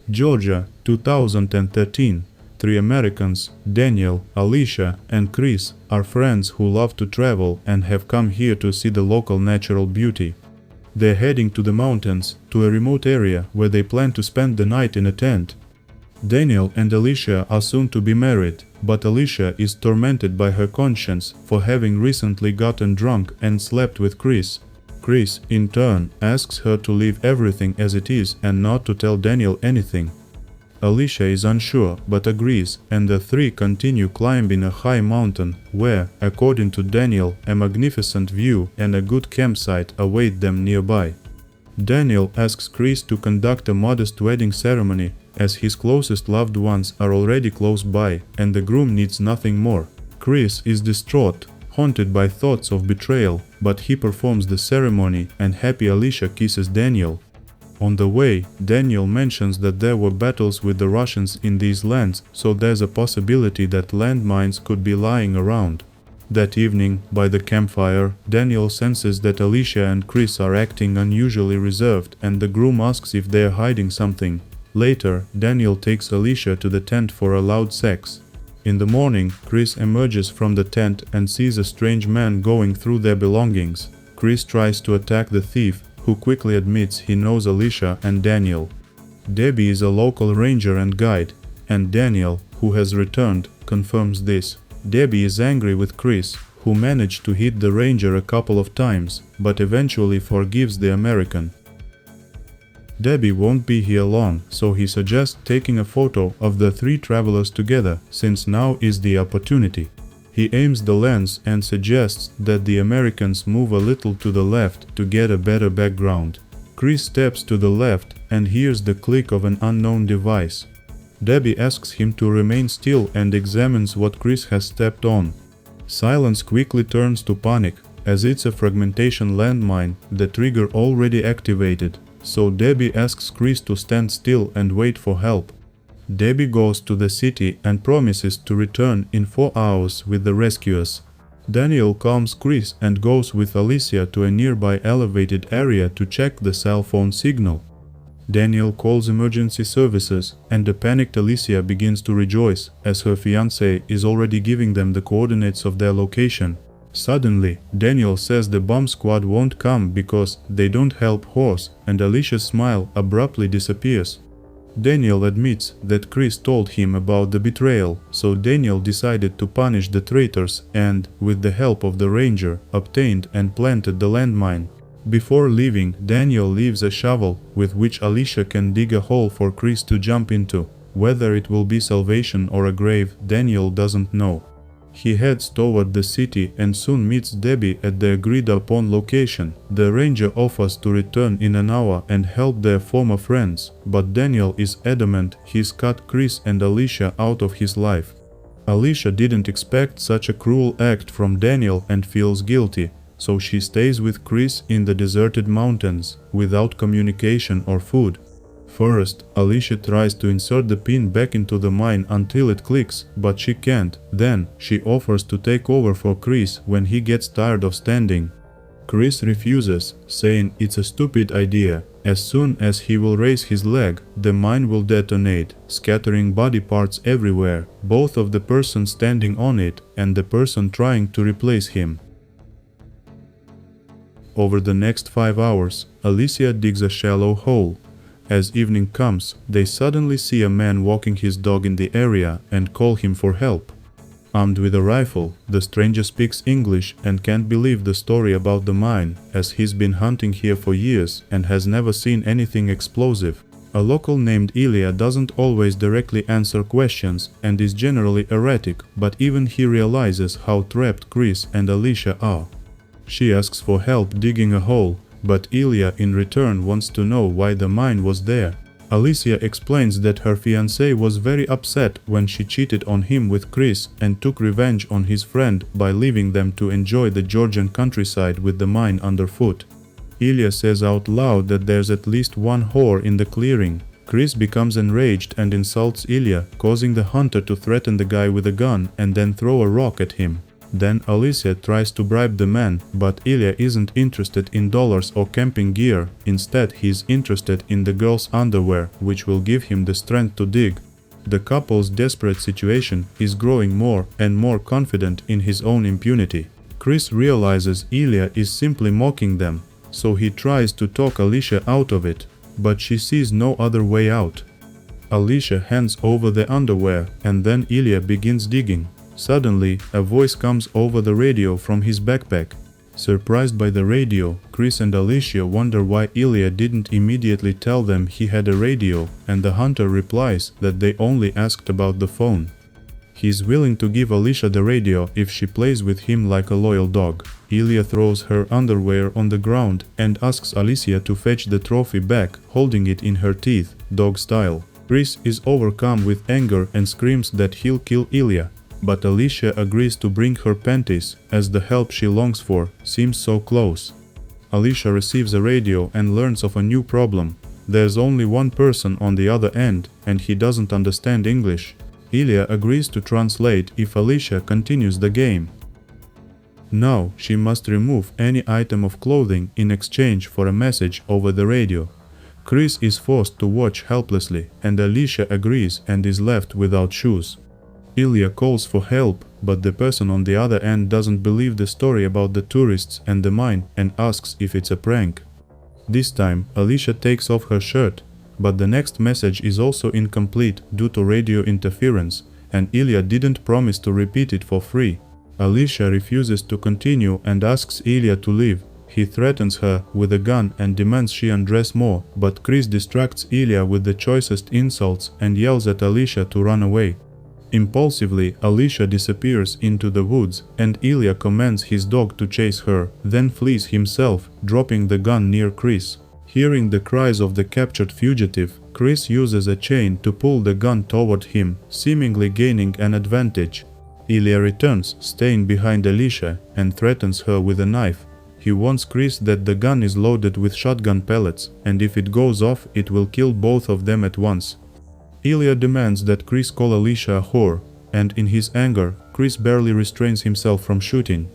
Georgia, 2013. 3 Americans, Daniel, Alicia, and Chris, are friends who love to travel and have come here to see the local natural beauty. They're heading to the mountains, to a remote area where they plan to spend the night in a tent. Daniel and Alicia are soon to be married, but Alicia is tormented by her conscience for having recently gotten drunk and slept with Chris. Chris, in turn, asks her to leave everything as it is and not to tell Daniel anything. Alicia is unsure but agrees, and the three continue climbing a high mountain where, according to Daniel, a magnificent view and a good campsite await them nearby. Daniel asks Chris to conduct a modest wedding ceremony, as his closest loved ones are already close by and the groom needs nothing more. Chris is distraught, haunted by thoughts of betrayal, but he performs the ceremony and happy Alicia kisses Daniel. On the way, Daniel mentions that there were battles with the Russians in these lands, so there's a possibility that landmines could be lying around. That evening, by the campfire, Daniel senses that Alicia and Chris are acting unusually reserved, and the groom asks if they're hiding something. Later, Daniel takes Alicia to the tent for a loud sex. In the morning, Chris emerges from the tent and sees a strange man going through their belongings. Chris tries to attack the thief, who quickly admits he knows Alicia and Daniel. Debbie is a local ranger and guide, and Daniel, who has returned, confirms this. Debbie is angry with Chris, who managed to hit the ranger a couple of times, but eventually forgives the American. Debbie won't be here long, so he suggests taking a photo of the three travelers together, since now is the opportunity. He aims the lens and suggests that the Americans move a little to the left to get a better background. Chris steps to the left and hears the click of an unknown device. Debbie asks him to remain still and examines what Chris has stepped on. Silence quickly turns to panic, as it's a fragmentation landmine, the trigger already activated, so Debbie asks Chris to stand still and wait for help. Debbie goes to the city and promises to return in 4 hours with the rescuers. Daniel calms Chris and goes with Alicia to a nearby elevated area to check the cell phone signal. Daniel calls emergency services, and the panicked Alicia begins to rejoice, as her fiancé is already giving them the coordinates of their location. Suddenly, Daniel says the bomb squad won't come because they don't help horse, and Alicia's smile abruptly disappears. Daniel admits that Chris told him about the betrayal, so Daniel decided to punish the traitors and, with the help of the ranger, obtained and planted the landmine. Before leaving, Daniel leaves a shovel with which Alicia can dig a hole for Chris to jump into. Whether it will be salvation or a grave, Daniel doesn't know. He heads toward the city and soon meets Debbie at the agreed-upon location. The ranger offers to return in an hour and help their former friends, but Daniel is adamant he's cut Chris and Alicia out of his life. Alicia didn't expect such a cruel act from Daniel and feels guilty, so she stays with Chris in the deserted mountains, without communication or food. First, Alicia tries to insert the pin back into the mine until it clicks, but she can't. Then, she offers to take over for Chris when he gets tired of standing. Chris refuses, saying it's a stupid idea. As soon as he will raise his leg, the mine will detonate, scattering body parts everywhere, both of the person standing on it and the person trying to replace him. Over the next 5 hours, Alicia digs a shallow hole. As evening comes, they suddenly see a man walking his dog in the area and call him for help. Armed with a rifle, the stranger speaks English and can't believe the story about the mine, as he's been hunting here for years and has never seen anything explosive. A local named Ilya doesn't always directly answer questions and is generally erratic, but even he realizes how trapped Chris and Alicia are. She asks for help digging a hole, but Ilya in return wants to know why the mine was there. Alicia explains that her fiancé was very upset when she cheated on him with Chris and took revenge on his friend by leaving them to enjoy the Georgian countryside with the mine underfoot. Ilya says out loud that there's at least one whore in the clearing. Chris becomes enraged and insults Ilya, causing the hunter to threaten the guy with a gun and then throw a rock at him. Then Alicia tries to bribe the man, but Ilya isn't interested in dollars or camping gear. Instead, he's interested in the girl's underwear, which will give him the strength to dig. The couple's desperate situation is growing more and more confident in his own impunity. Chris realizes Ilya is simply mocking them, so he tries to talk Alicia out of it, but she sees no other way out. Alicia hands over the underwear, and then Ilya begins digging. Suddenly, a voice comes over the radio from his backpack. Surprised by the radio, Chris and Alicia wonder why Ilya didn't immediately tell them he had a radio, and the hunter replies that they only asked about the phone. He's willing to give Alicia the radio if she plays with him like a loyal dog. Ilya throws her underwear on the ground and asks Alicia to fetch the trophy back, holding it in her teeth, dog style. Chris is overcome with anger and screams that he'll kill Ilya. But Alicia agrees to bring her panties, as the help she longs for seems so close. Alicia receives a radio and learns of a new problem. There's only one person on the other end, and he doesn't understand English. Ilya agrees to translate if Alicia continues the game. Now she must remove any item of clothing in exchange for a message over the radio. Chris is forced to watch helplessly, and Alicia agrees and is left without shoes. Ilya calls for help, but the person on the other end doesn't believe the story about the tourists and the mine and asks if it's a prank. This time, Alicia takes off her shirt, but the next message is also incomplete due to radio interference, and Ilya didn't promise to repeat it for free. Alicia refuses to continue and asks Ilya to leave. He threatens her with a gun and demands she undress more, but Chris distracts Ilya with the choicest insults and yells at Alicia to run away. Impulsively, Alicia disappears into the woods, and Ilya commands his dog to chase her, then flees himself, dropping the gun near Chris. Hearing the cries of the captured fugitive, Chris uses a chain to pull the gun toward him, seemingly gaining an advantage. Ilya returns, staying behind Alicia, and threatens her with a knife. He warns Chris that the gun is loaded with shotgun pellets, and if it goes off, it will kill both of them at once. Ilya demands that Chris call Alicia a whore, and in his anger, Chris barely restrains himself from shooting.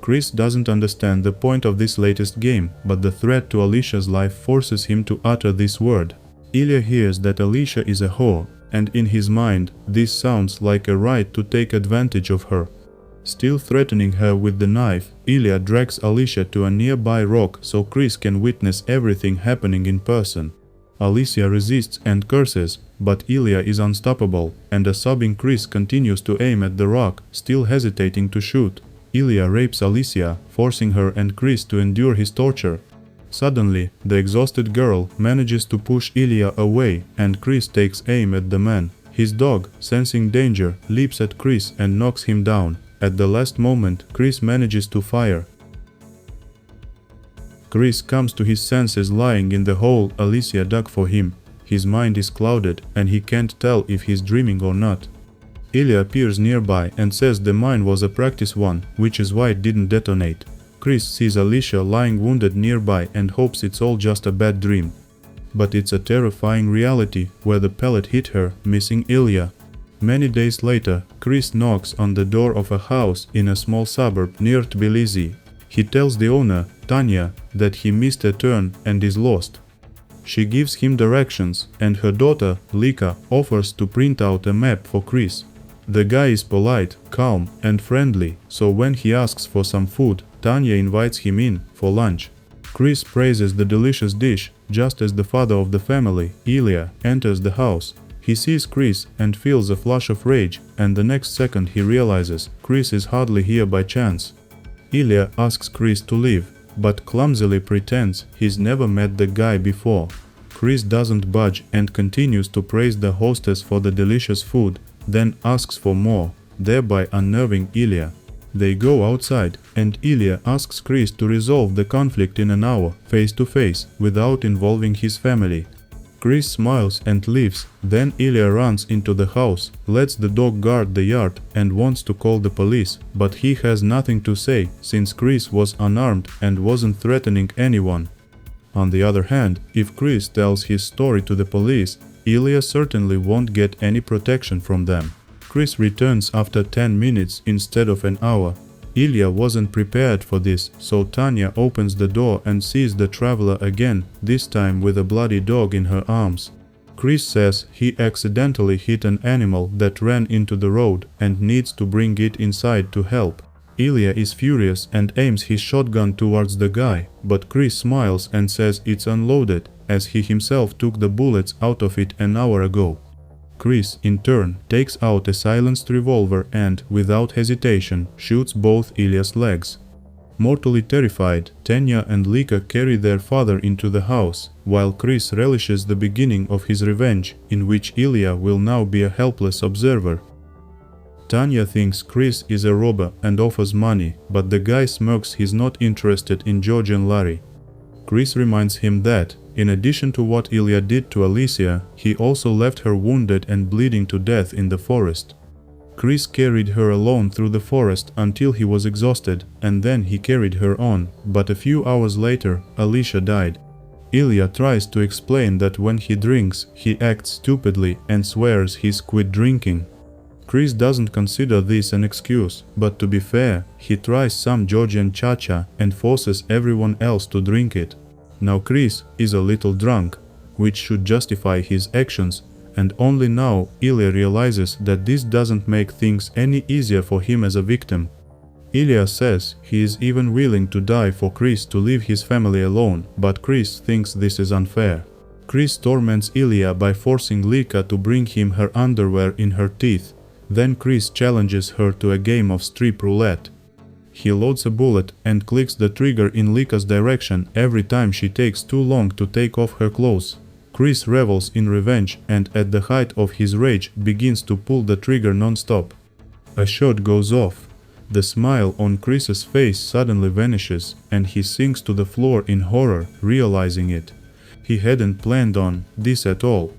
Chris doesn't understand the point of this latest game, but the threat to Alicia's life forces him to utter this word. Ilya hears that Alicia is a whore, and in his mind, this sounds like a right to take advantage of her. Still threatening her with the knife, Ilya drags Alicia to a nearby rock so Chris can witness everything happening in person. Alicia resists and curses, but Ilya is unstoppable, and a sobbing Chris continues to aim at the rock, still hesitating to shoot. Ilya rapes Alicia, forcing her and Chris to endure his torture. Suddenly, the exhausted girl manages to push Ilya away, and Chris takes aim at the man. His dog, sensing danger, leaps at Chris and knocks him down. At the last moment, Chris manages to fire. Chris comes to his senses lying in the hole Alicia dug for him. His mind is clouded, and he can't tell if he's dreaming or not. Ilya appears nearby and says the mine was a practice one, which is why it didn't detonate. Chris sees Alicia lying wounded nearby and hopes it's all just a bad dream. But it's a terrifying reality where the pellet hit her, missing Ilya. Many days later, Chris knocks on the door of a house in a small suburb near Tbilisi. He tells the owner, Tanya, that he missed a turn and is lost. She gives him directions, and her daughter, Lika, offers to print out a map for Chris. The guy is polite, calm, and friendly, so when he asks for some food, Tanya invites him in for lunch. Chris praises the delicious dish, just as the father of the family, Ilya, enters the house. He sees Chris and feels a flush of rage, and the next second he realizes Chris is hardly here by chance. Ilya asks Chris to leave, but clumsily pretends he's never met the guy before. Chris doesn't budge and continues to praise the hostess for the delicious food, then asks for more, thereby unnerving Ilya. They go outside, and Ilya asks Chris to resolve the conflict in an hour, face to face, without involving his family. Chris smiles and leaves, then Ilya runs into the house, lets the dog guard the yard, and wants to call the police, but he has nothing to say, since Chris was unarmed and wasn't threatening anyone. On the other hand, if Chris tells his story to the police, Ilya certainly won't get any protection from them. Chris returns after 10 minutes instead of an hour. Ilya wasn't prepared for this, so Tanya opens the door and sees the traveler again, this time with a bloody dog in her arms. Chris says he accidentally hit an animal that ran into the road and needs to bring it inside to help. Ilya is furious and aims his shotgun towards the guy, but Chris smiles and says it's unloaded, as he himself took the bullets out of it an hour ago. Chris, in turn, takes out a silenced revolver and, without hesitation, shoots both Ilya's legs. Mortally terrified, Tanya and Lika carry their father into the house, while Chris relishes the beginning of his revenge, in which Ilya will now be a helpless observer. Tanya thinks Chris is a robber and offers money, but the guy smirks he's not interested in George and Larry. Chris reminds him that, in addition to what Ilya did to Alicia, he also left her wounded and bleeding to death in the forest. Chris carried her alone through the forest until he was exhausted, and then he carried her on, but a few hours later, Alicia died. Ilya tries to explain that when he drinks, he acts stupidly and swears he's quit drinking. Chris doesn't consider this an excuse, but to be fair, he tries some Georgian cha-cha and forces everyone else to drink it. Now Chris is a little drunk, which should justify his actions, and only now Ilya realizes that this doesn't make things any easier for him as a victim. Ilya says he is even willing to die for Chris to leave his family alone, but Chris thinks this is unfair. Chris torments Ilya by forcing Lika to bring him her underwear in her teeth. Then Chris challenges her to a game of strip roulette. He loads a bullet and clicks the trigger in Lika's direction every time she takes too long to take off her clothes. Chris revels in revenge and at the height of his rage begins to pull the trigger non-stop. A shot goes off. The smile on Chris's face suddenly vanishes and he sinks to the floor in horror, realizing it. He hadn't planned on this at all.